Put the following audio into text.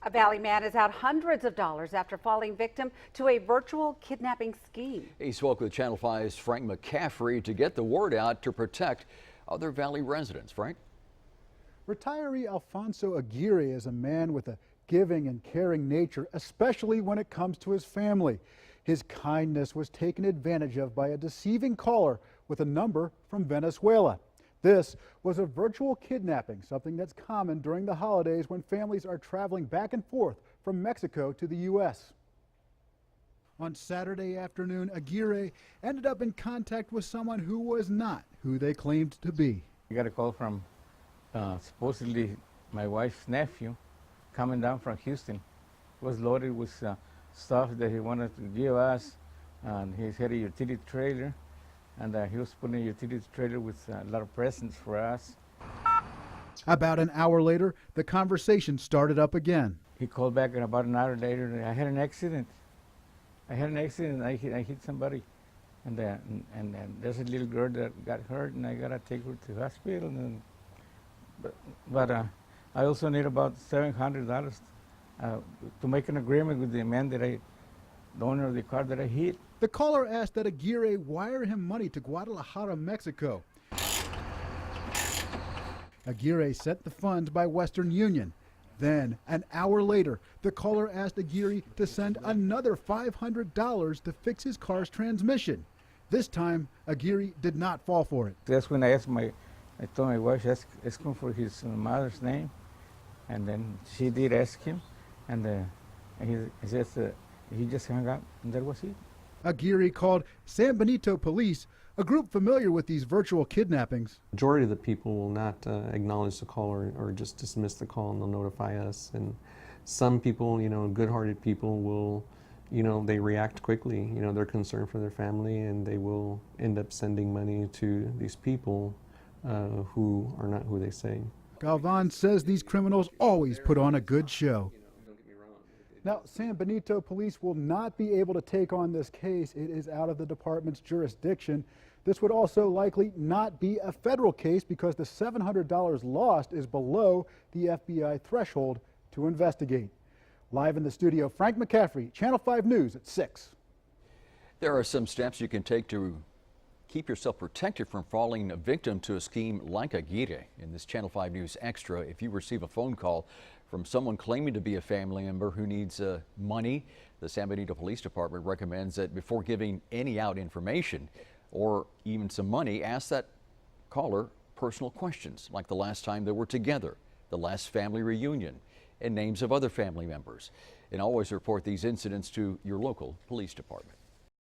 A Valley man is out hundreds of dollars after falling victim to a virtual kidnapping scheme. He spoke with Channel 5's Frank McCaffrey to get the word out to protect other Valley residents. Frank? Retiree Alfonso Aguirre is a man with a giving and caring nature, especially when it comes to his family. His kindness was taken advantage of by a deceiving caller with a number from Venezuela. This was a virtual kidnapping, something that's common during the holidays when families are traveling back and forth from Mexico to the U.S. On Saturday afternoon, Aguirre ended up in contact with someone who was not who they claimed to be. I got a call from supposedly my wife's nephew coming down from Houston. It was loaded with stuff that he wanted to give us, and he had a utility trailer, and he was putting a utility trailer with a lot of presents for us. About an hour later, the conversation started up again. He called back, and about an hour later, I had an accident. I hit somebody, and there's a little girl that got hurt, and I gotta take her to the hospital. But I also need about $700 to make an agreement with the man the owner of the car that I hit. The caller asked that Aguirre wire him money to Guadalajara, Mexico. Aguirre sent the funds by Western Union. Then, an hour later, the caller asked Aguirre to send another $500 to fix his car's transmission. This time, Aguirre did not fall for it. That's when I told my wife, ask him for his mother's name, and then she did ask him, and he just hung up, and that was it. Aguirre called San Benito police, a group familiar with these virtual kidnappings. Majority of the people will not acknowledge the call or just dismiss the call, and they'll notify us. And some people, good-hearted people will, they react quickly. They're concerned for their family, and they will end up sending money to these people who are not who they say. Galvan says these criminals always put on a good show. Now, San Benito police will not be able to take on this case. It is out of the department's jurisdiction. This would also likely not be a federal case because the $700 lost is below the FBI threshold to investigate. Live in the studio, Frank McCaffrey, Channel 5 News at 6. There are some steps you can take to keep yourself protected from falling a victim to a scheme like Aguirre. In this Channel 5 News Extra, if you receive a phone call from someone claiming to be a family member who needs money, the San Benito Police Department recommends that before giving any out information or even some money, ask that caller personal questions like the last time they were together, the last family reunion, and names of other family members. And always report these incidents to your local police department.